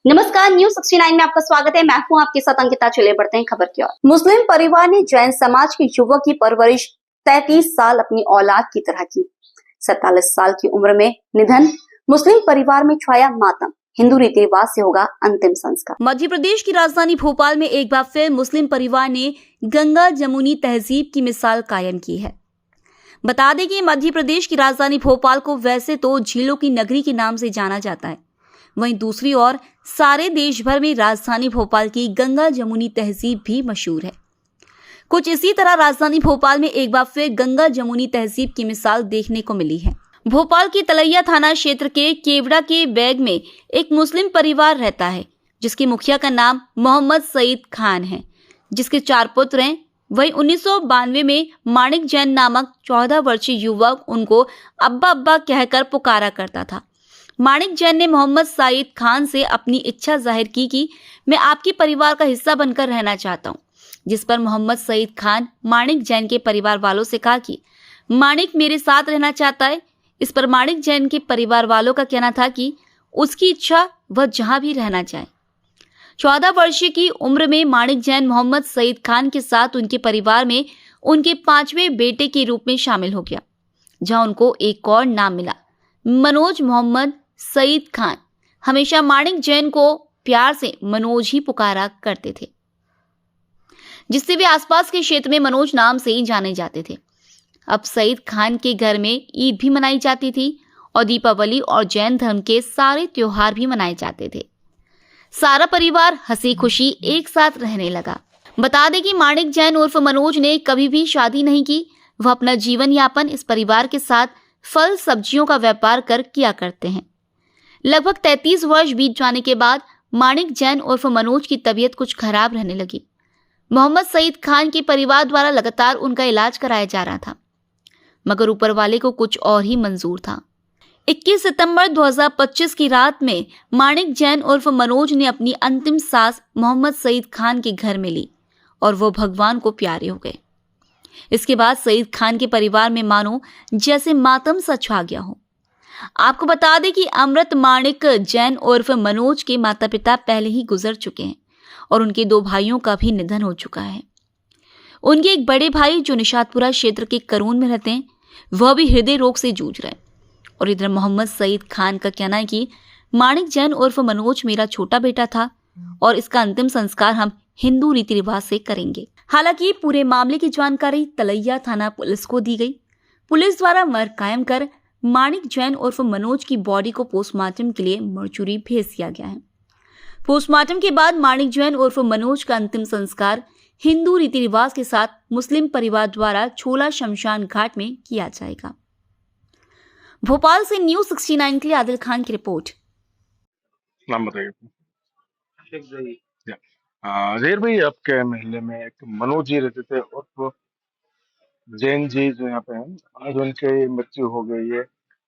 नमस्कार, न्यूज 69 में आपका स्वागत है। मैं हूं आपके साथ अंकिता। चले बढ़ते हैं खबर की ओर। मुस्लिम परिवार ने जैन समाज के युवक की परवरिश 33 साल अपनी औलाद की तरह की। 47 साल की उम्र में निधन। मुस्लिम परिवार में छाया मातम। हिंदू रीति रिवाज से होगा अंतिम संस्कार। मध्य प्रदेश की राजधानी भोपाल में एक बार फिर मुस्लिम परिवार ने गंगा जमुनी तहजीब की मिसाल कायम की है। बता दें कि मध्य प्रदेश की राजधानी भोपाल को वैसे तो झीलों की नगरी के नाम से जाना जाता है, वहीं दूसरी ओर सारे देश भर में राजधानी भोपाल की गंगा जमुनी तहजीब भी मशहूर है। कुछ इसी तरह राजधानी भोपाल में एक बार फिर गंगा जमुनी तहजीब की मिसाल देखने को मिली है। भोपाल के तलैया थाना क्षेत्र के केवड़ा के बैग में एक मुस्लिम परिवार रहता है, जिसके मुखिया का नाम मोहम्मद सईद खान है, जिसके 4 पुत्र हैं। वही 1992 में माणिक जैन नामक 14 वर्षीय युवक उनको अब्बा अब्बा कहकर पुकारा करता था। माणिक जैन ने मोहम्मद सईद खान से अपनी इच्छा जाहिर की कि मैं आपके परिवार का हिस्सा बनकर रहना चाहता हूं, जिस पर मोहम्मद सईद खान माणिक जैन के परिवार वालों से कहा कि माणिक मेरे साथ रहना चाहता है। इस पर माणिक जैन के परिवार वालों का कहना था कि उसकी इच्छा, वह जहां भी रहना चाहे। 14 वर्षीय की उम्र में माणिक जैन मोहम्मद सईद खान के साथ उनके परिवार में उनके 5वें बेटे के रूप में शामिल हो गया, जहां उनको एक और नाम मिला, मनोज मोहम्मद सईद खान। हमेशा माणिक जैन को प्यार से मनोज ही पुकारा करते थे, जिससे वे आसपास के क्षेत्र में मनोज नाम से ही जाने जाते थे। अब सईद खान के घर में ईद भी मनाई जाती थी और दीपावली और जैन धर्म के सारे त्योहार भी मनाए जाते थे। सारा परिवार हंसी खुशी एक साथ रहने लगा। बता दें कि माणिक जैन उर्फ मनोज ने कभी भी शादी नहीं की। वह अपना जीवन यापन इस परिवार के साथ फल सब्जियों का व्यापार कर किया करते हैं। लगभग 33 वर्ष बीत जाने के बाद माणिक जैन उर्फ मनोज की तबीयत कुछ खराब रहने लगी। मोहम्मद सईद खान के परिवार द्वारा लगातार उनका इलाज कराया जा रहा था, मगर ऊपर वाले को कुछ और ही मंजूर था। 21 सितंबर 2025 की रात में माणिक जैन उर्फ मनोज ने अपनी अंतिम सांस मोहम्मद सईद खान के घर में ली और वो भगवान को प्यारे हो गए। इसके बाद सईद खान के परिवार में मानो जैसे मातम सा छा गया हो। आपको बता दें कि अमृत माणिक जैन उर्फ मनोज के माता पिता पहले ही गुजर चुके हैं और उनके 2 भाइयों का भी निधन हो चुका है। उनके एक बड़े भाई जो निशातपुरा क्षेत्र के करून में रहते हैं, वह भी हृदय रोग से जूझ रहे हैं। और इधर मोहम्मद सईद खान का कहना है कि माणिक जैन उर्फ मनोज मेरा छोटा बेटा था और इसका अंतिम संस्कार हम हिंदू रीति रिवाज से करेंगे। हालांकि पूरे मामले की जानकारी तलैया थाना पुलिस को दी गई। पुलिस द्वारा मर्ग कायम कर माणिक जैन उर्फ मनोज की बॉडी को पोस्टमार्टम के लिए मर्चुरी भेज दिया गया है। पोस्टमार्टम के बाद माणिक जैन उर्फ मनोज का अंतिम संस्कार हिंदू रीति रिवाज के साथ मुस्लिम परिवार द्वारा छोला शमशान घाट में किया जाएगा। भोपाल से न्यूज 69 के लिए आदिल खान की रिपोर्ट। नाम बताइए। जहीर भाई, आपके मोहल्ले में एक मनोज जी रहते थे और जैन जी जो यहाँ पे हैं, आज उनकी मृत्यु हो गई है।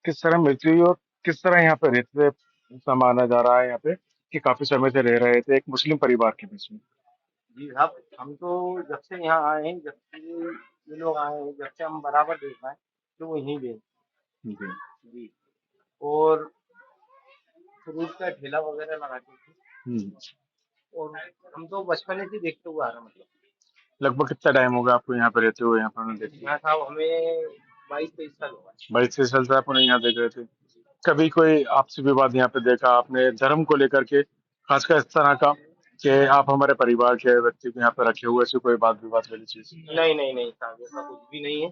किस तरह मृत्यु हुई और किस तरह यहाँ पे रहते थे, ऐसा माना जा रहा है यहाँ पे कि काफी समय से रह रहे थे एक मुस्लिम परिवार के बीच में। जी साहब, हम तो जब से यहाँ आए हैं, जब से ये लोग आए हैं, जब से हम बराबर देख रहे हैं तो वो यहीं गए जी। जी। और फ्रूट का ठेला वगैरह लगाते थे और हम तो बचपन से देखते हुए आ रहे हैं। मतलब लगभग कितना टाइम हो गया आपको यहाँ पे रहते हुए? यहाँ पर देखते यहाँ साहब हमें 22-23 साल हुआ। 22 साल से आप उन्हें यहाँ देख रहे थे। कभी कोई आपसी विवाद यहाँ पे देखा आपने धर्म को लेकर के, खासकर इस तरह का कि आप हमारे परिवार के व्यक्ति को यहाँ पे रखे हुए, ऐसी कोई बात विवाद वाली चीज? नहीं साहब, ऐसा कुछ भी नहीं है।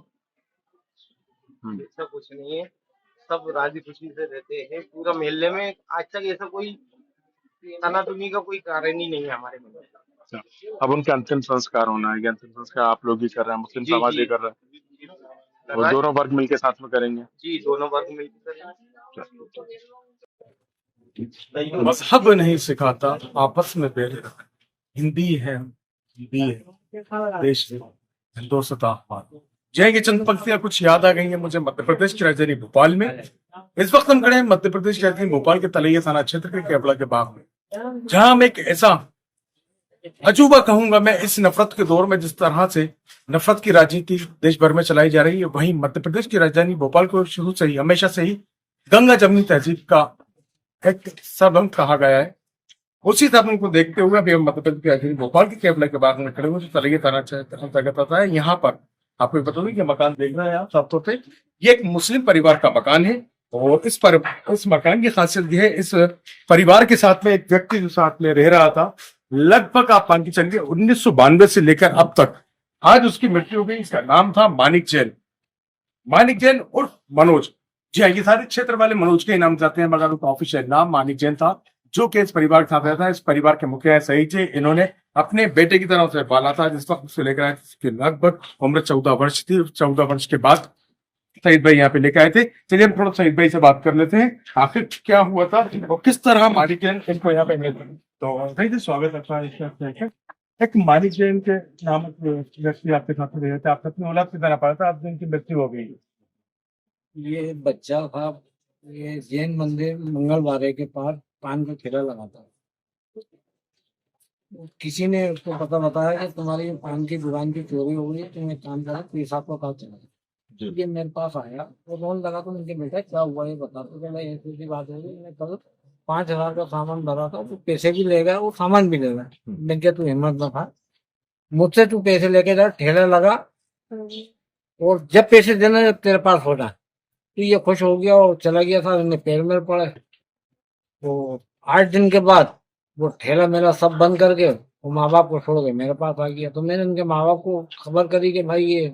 ऐसा कुछ नहीं है, सब राजी खुशी से रहते हैं पूरा मोहल्ले में। आज तक ऐसा कोई तनातनी का कोई कारण ही नहीं है हमारे मोहल्ले में। अब उनका अंतिम संस्कार होना है, अंतिम संस्कार आप लोग ही कर रहे हैं, मुस्लिम समाज ही कर रहा है, वो दोनों वर्ग मिलकर साथ में करेंगे? जी, दोनों वर्ग मिलकर करेंगे। मजहब नहीं सिखाता, आपस में बैठ हिंदी है, हिंदी है, देश है, हिंदुस्तान। जय की चंद पंक्तियां कुछ याद आ गई हैं मुझे मध्य प्रदेश की राजधानी भोपाल में। इस वक्त हम खड़े हैं मध्य प्रदेश की राजधानी भोपाल के तलैया थाना क्षेत्र के केवड़ा के बाग में, जहां हम एक ऐसा अजूबा कहूंगा मैं, इस नफरत के दौर में जिस तरह से नफरत की राजनीति देश भर में चलाई जा रही है, वहीं मध्य प्रदेश की राजधानी भोपाल को शुरू से ही, हमेशा से ही गंगा जमुनी तहजीब का एक सरबंध कहा गया है। उसी तरह को देखते हुए अभी हम मध्य प्रदेश के राजधानी भोपाल के केवला के बाग में खड़े हुए तरह थाना अंतर्गत आता है। यहाँ पर आपको बता दूं कि मकान देख रहे हैं आप साफ पे, ये एक मुस्लिम परिवार का मकान है। और इस मकान की खासियत यह है, इस परिवार के साथ में एक व्यक्ति जो साथ में रह रहा था, लगभग आप मान के चलिए 1992 से लेकर अब तक, आज उसकी मृत्यु हो गई। इसका नाम था मानिक जैन। मानिक जैन उर्फ मनोज। जी हाँ, ये सारे क्षेत्र वाले मनोज के नाम जाते हैं, मगर उनका ऑफिशियल नाम मानिक जैन था, जो कि इस परिवार के साथ रहता है। इस परिवार के मुखिया है सईद जी। इन्होंने अपने बेटे की तरह उसे पाला था, जिस वक्त उसे लेकर आए थे लगभग उम्र 14 वर्ष थी। 14 वर्ष के बाद सईद भाई यहाँ पे लेकर आए थे। चलिए हम थोड़ा सईद भाई से बात कर लेते हैं, आखिर क्या हुआ था और किस तरह मानिक जैन इनको यहाँ पे मिले। तो सईद जी, स्वागत है। एक मानिक जैन के नामक व्यक्ति आपके साथ रहे थे, आप अपनी औलाद की तरह पाला था, आप जिनकी मृत्यु हो गई। ये बच्चा था, ये जैन मंदिर मंगलवारे के पास पान का ठेला लगाता है। किसी ने उसको पता बताया कि तुम्हारी पान की दुकान की चोरी हो गई, तुम एक काम करो, पुलिस आपको कहा चला। ये मेरे पास आया और रोन लगा, तो मुझे बेटा क्या हुआ ये बता। तो कहना ऐसी बात हो गई, मैं कल 5,000 का सामान भरा था, तो पैसे भी ले गया और सामान भी ले गया। मैं क्या, तू हिम्मत न खा, मुझसे तू पैसे लेके जा, ठेला लगा, और जब पैसे देना जब तेरे पास होना। तो ये खुश हो गया और चला गया था, इन्हें पैर में पड़े। तो 8 दिन के बाद वो ठेला मेरा सब बंद करके वो माँ बाप को छोड़ के मेरे पास आ गया। तो मैंने उनके माँ बाप को खबर करी कि भाई ये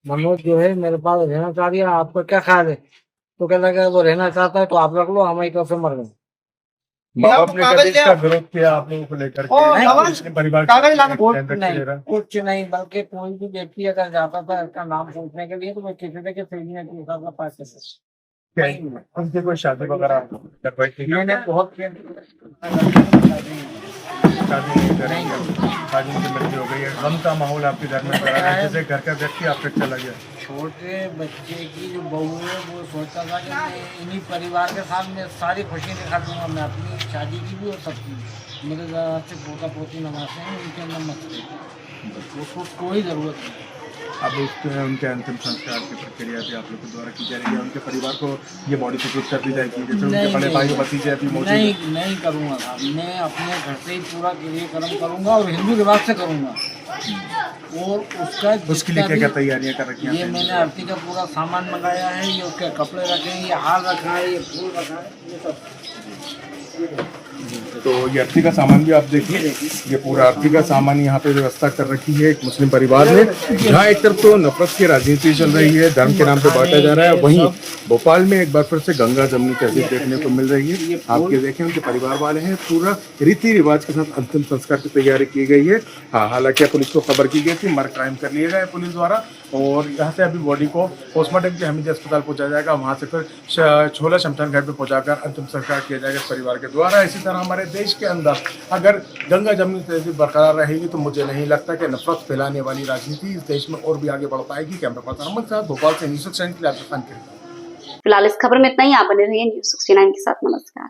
मनोज जो है मेरे पास रहना चाह रही है, आपका क्या ख्याल है। तो कहता है वो रहना चाहता है तो आप रख लो, हमारी तरफ से मर गए। माँ बाप ने कभी इसका विरोध किया आप लोगों को लेकर के? परिवार कुछ नहीं, बल्कि कोई भी व्यक्ति अगर जाता था इसका नाम पूछने के लिए तो मैं किसी से पास उनकी कोई शादी वगैरह करवाई थी? मैंने बहुत शादी नहीं करेंगे, शादी की मृत्यु हो गई है। गम का माहौल आपके घर में पड़ा है, जैसे घर का व्यक्ति आप तक चला गया। छोटे बच्चे की जो बहू है वो सोचता था कि मैं इन्हीं परिवार के साथ में सारी खुशी दिखा दूंगा, मैं अपनी शादी की भी और सबकी। मेरे ज़रा से पोता पोती नवासे हैं, उनके अंदर मत उसको कोई ज़रूरत नहीं। अब उनके अंतिम संस्कार की प्रक्रिया भी आप लोग के द्वारा की जा रही है, उनके परिवार को ये बॉडी सुपुर्द कर दी जाएगी, जैसे उनके बड़े भाई भतीजे अभी मौजूद हैं? नहीं करूँगा साहब, मैं अपने घर से ही पूरा क्रियाक्रम करूँगा और हिंदू रिवाज से करूँगा। और उसके लिए क्या क्या तैयारियां कर रखी हैं? ये मैंने आरती का पूरा सामान मंगाया है, ये उसके कपड़े रखे हैं, ये हार रखा है, ये फूल रखा है, ये सब। तो ये आरती का सामान भी आप देखिए, ये पूरा आरती का सामान यहाँ पे व्यवस्था कर रखी है एक मुस्लिम परिवार ने, जहाँ एक तरफ तो नफरत की राजनीति चल रही है, धर्म के नाम पे बांटा जा रहा है, वहीं भोपाल में एक बार फिर से गंगा जमनी तहजीब देखने को मिल रही है। आप ये देखें, उनके परिवार वाले हैं, पूरा रीति रिवाज के साथ अंतिम संस्कार की तैयारी की गई है। हाँ, हालांकि पुलिस को खबर की गई थी, मर्डर क्राइम कर लिया गया है पुलिस द्वारा, और यहाँ से अभी बॉडी को पोस्टमार्टम के हमीदी अस्पताल पहुंचाया जाएगा, वहां से फिर छोला शमशान घाट पे पहुंचाकर अंतिम संस्कार किया जाएगा इस परिवार के द्वारा। इसी तरह हमारे देश के अंदर अगर गंगा जमनी तहजीब बरकरार रहेगी तो मुझे नहीं लगता कि नफरत फैलाने वाली राजनीति इस देश में और भी आगे बढ़ पाएगी। कैमरा पर्सन अहमद साहब, भोपाल से न्यूज़ 69 के लिए। फिलहाल इस खबर में इतना ही। आप बने रहिए न्यूज़ 69 के साथ। नमस्कार।